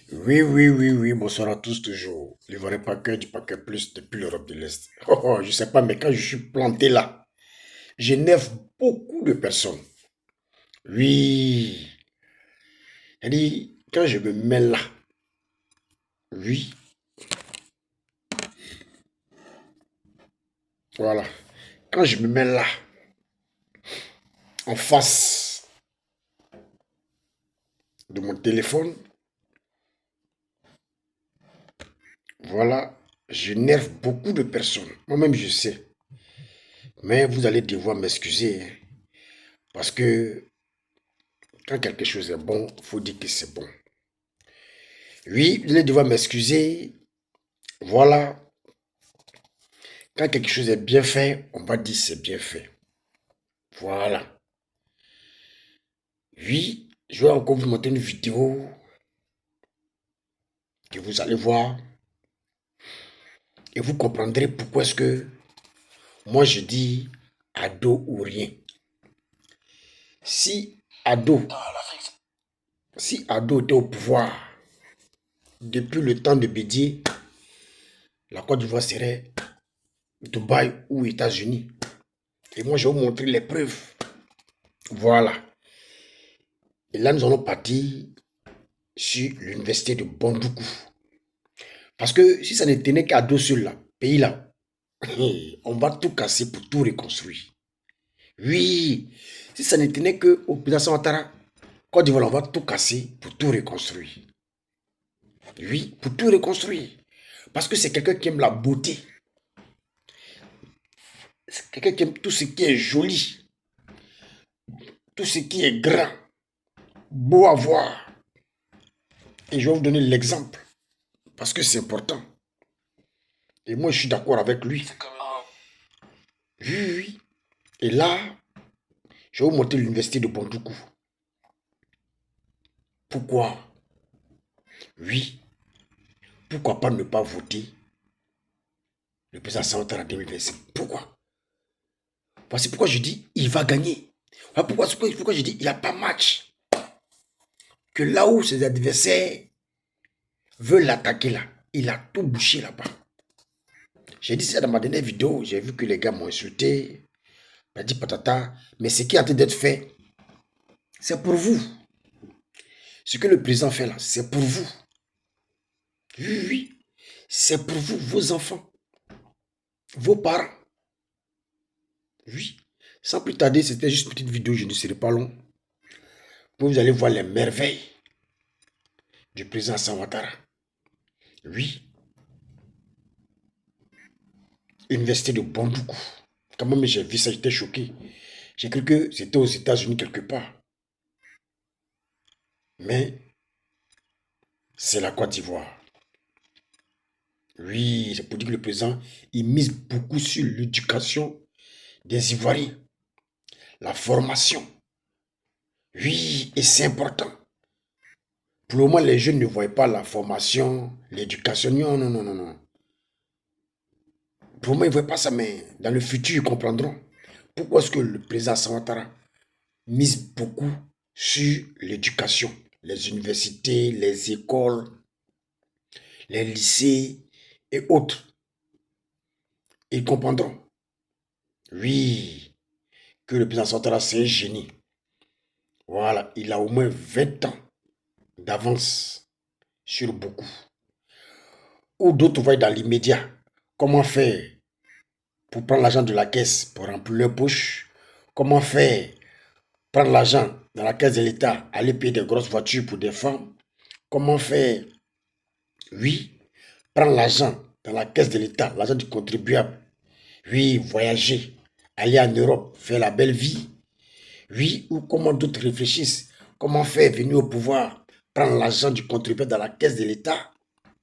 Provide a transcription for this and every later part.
Oui, oui, oui, oui, bonsoir à tous toujours. Le vrai paquet du paquet plus depuis l'Europe de l'Est. Oh, oh, je sais pas, mais quand je suis planté là, j'énerve beaucoup de personnes. Oui, c'est-à-dire, quand je me mets là, oui, voilà. Quand je me mets là, en face de mon téléphone, voilà, j'énerve beaucoup de personnes. Moi-même, je sais. Mais vous allez devoir m'excuser, hein, parce que quand quelque chose est bon, il faut dire que c'est bon. Oui, vous allez devoir m'excuser. Voilà, quand quelque chose est bien fait, on va dire c'est bien fait. Voilà. Oui, je vais encore vous montrer une vidéo que vous allez voir et vous comprendrez pourquoi est-ce que moi je dis ado ou rien. Si ado, si ado était au pouvoir depuis le temps de Bédier, la Côte d'Ivoire serait Dubaï ou États-Unis. Et moi je vais vous montrer les preuves. Voilà. Et là nous allons partir sur l'université de Bondoukou. Parce que si ça ne tenait qu'à dos seul là, pays là, on va tout casser pour tout reconstruire. Oui, si ça ne tenait qu'au président Ouattara, Côte d'Ivoire, on va tout casser pour tout reconstruire. Oui, pour tout reconstruire. Parce que c'est quelqu'un qui aime la beauté. C'est quelqu'un qui aime tout ce qui est joli, tout ce qui est grand, beau à voir. Et je vais vous donner l'exemple, parce que c'est important. Et moi, je suis d'accord avec lui. Oui, oui, oui. Et là, je vais vous montrer l'université de Bondoukou. Pourquoi? Oui, pourquoi pas ne pas voter le président Ouattara en 2025? Pourquoi? Voici pourquoi je dis il va gagner. Voilà pourquoi je dis il n'y a pas match. Que là où ses adversaires veulent l'attaquer là, il a tout bouché là-bas. J'ai dit ça dans ma dernière vidéo, j'ai vu que les gars m'ont insulté, m'a dit patata, mais ce qui est en train d'être fait, c'est pour vous. Ce que le président fait là, c'est pour vous. Oui, oui, c'est pour vous, vos enfants, vos parents. Oui. Sans plus tarder, c'était juste une petite vidéo, je ne serai pas long. Vous allez voir les merveilles du président Ouattara. Oui, université de Bondoukou. Quand même, j'ai vu ça, j'étais choqué. J'ai cru que c'était aux États-Unis quelque part. Mais c'est la Côte d'Ivoire. Oui, c'est pour dire que le président, il mise beaucoup sur l'éducation des Ivoiriens, la formation. Oui, et c'est important. Pour le moment, les jeunes ne voient pas la formation, l'éducation. Non, non, non, non, non. Pour le moment, ils ne voient pas ça, mais dans le futur, ils comprendront. Pourquoi est-ce que le président Ouattara mise beaucoup sur l'éducation, les universités, les écoles, les lycées et autres. Ils comprendront. Oui, que le président Ouattara, c'est un génie. Voilà, il a au moins 20 ans d'avance sur beaucoup. Ou d'autres voient dans l'immédiat comment faire pour prendre l'argent de la caisse pour remplir leur poche. Comment faire prendre l'argent dans la caisse de l'État, aller payer des grosses voitures pour des femmes. Comment faire, oui, prendre l'argent dans la caisse de l'État, l'argent du contribuable. Oui, voyager, aller en Europe, faire la belle vie. Oui, ou comment d'autres réfléchissent. Comment faire venir au pouvoir, prendre l'argent du contribuable dans la caisse de l'État.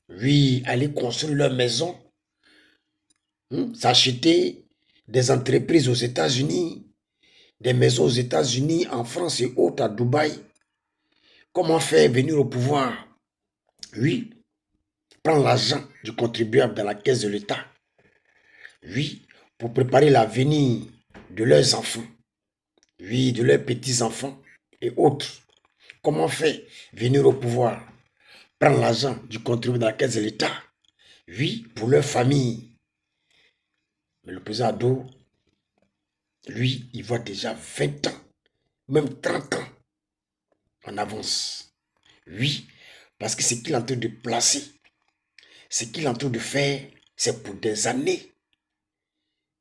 Oui, aller construire leur maison, s'acheter des entreprises aux États-Unis, des maisons aux États-Unis, en France et autres, à Dubaï. Comment faire venir au pouvoir? Oui, prendre l'argent du contribuable dans la caisse de l'État. Oui, pour préparer l'avenir de leurs enfants. Oui, de leurs petits-enfants et autres. Comment faire venir au pouvoir? prendre l'argent du contribuable dans la caisse de l'État. Oui, pour leur famille. Mais le président Ado, lui, il voit déjà 20 ans, même 30 ans en avance. Oui, parce que ce qu'il est en train de placer, ce qu'il est en train de faire, c'est pour des années.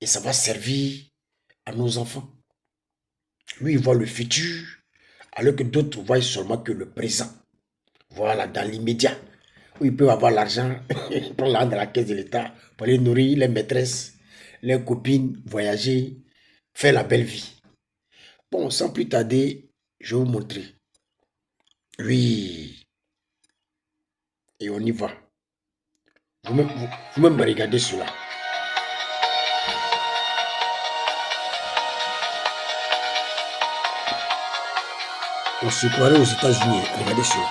Et ça va servir à nos enfants. Lui, il voit le futur, alors que d'autres voient seulement que le présent. Voilà, dans l'immédiat, où ils peuvent avoir l'argent, prendre l'argent dans la caisse de l'État pour aller nourrir les maîtresses, les copines, voyager, faire la belle vie. Bon, sans plus tarder, je vais vous montrer. Oui, et on y va. Vous-même regardez cela. On se croirait aux États-Unis. Regardez cela.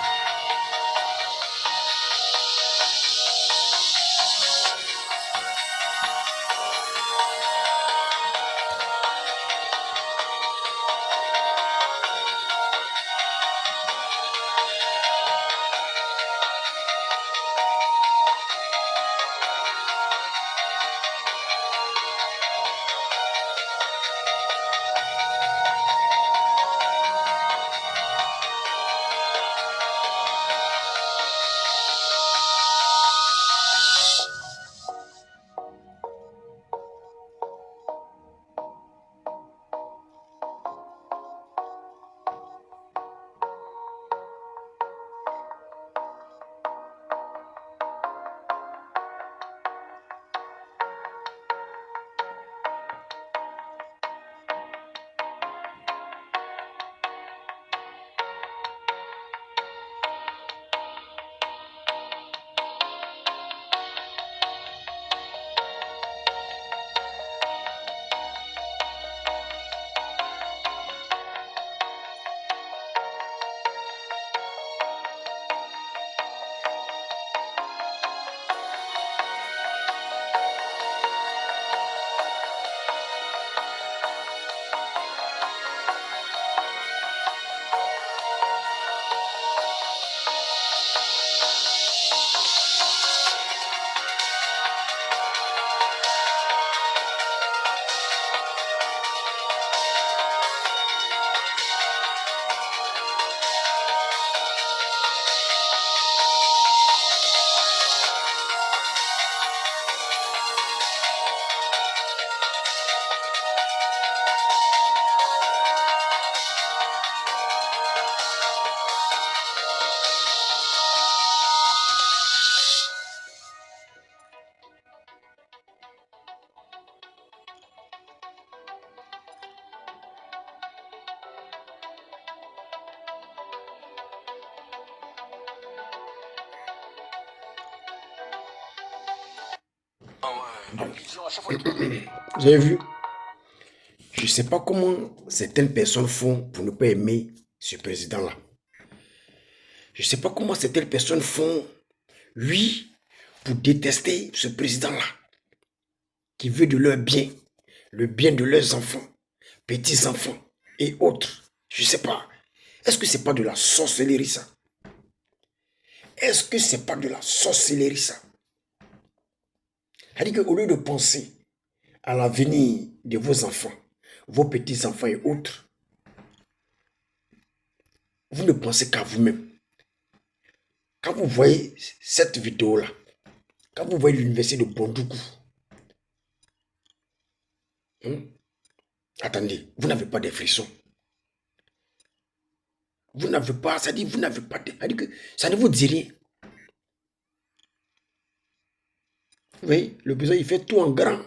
Vous avez vu? Je ne sais pas comment certaines personnes font pour ne pas aimer ce président-là. Je ne sais pas comment certaines personnes font, oui, pour détester ce président-là, qui veut de leur bien, le bien de leurs enfants, petits-enfants et autres. Je ne sais pas. Est-ce que c'est pas de la sorcellerie, ça? Est-ce que c'est pas de la sorcellerie, ça? C'est-à-dire qu'au lieu de penser à l'avenir de vos enfants, vos petits-enfants et autres, vous ne pensez qu'à vous-même. Quand vous voyez cette vidéo-là, quand vous voyez l'université de Bondoukou, attendez, vous n'avez pas des frissons. Vous n'avez pas, ça dit, vous n'avez pas de... Ça dit que ça ne vous dit rien. Vous voyez, le président, il fait tout en grand.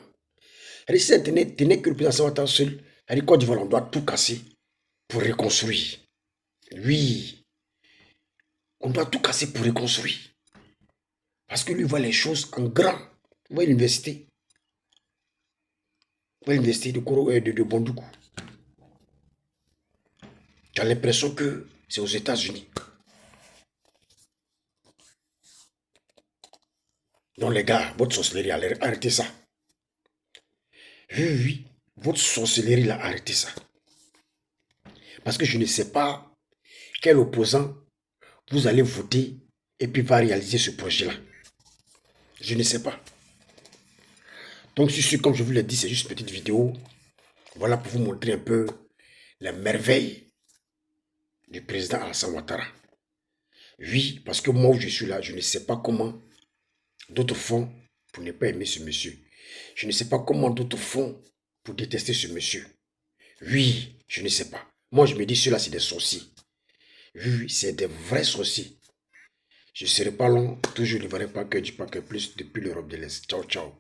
Si ça tenait que le président Sawata seul, elle dit, Côte d'Ivoire, on doit tout casser pour reconstruire. Oui, on doit tout casser pour reconstruire. Parce que lui voit les choses en grand. Vous voyez l'université. Vous voyez l'université de Bondoukou. Tu as l'impression que c'est aux États-Unis. Donc les gars, votre sorcellerie, arrêtez ça. Oui, votre sorcellerie, là, arrêtez ça. Parce que je ne sais pas quel opposant vous allez voter et puis va réaliser ce projet-là. Je ne sais pas. Donc, comme je vous l'ai dit, c'est juste une petite vidéo. Voilà pour vous montrer un peu la merveille du président Alassane Ouattara. Oui, parce que moi où je suis là, je ne sais pas comment d'autres font pour ne pas aimer ce monsieur. Je ne sais pas comment d'autres font pour détester ce monsieur. Oui, je ne sais pas. Moi, je me dis, ceux-là, c'est des sorciers. Oui, c'est des vrais sorciers. Je ne serai pas long. Toujours ne verrai pas que du paquet plus depuis l'Europe de l'Est. Ciao, ciao.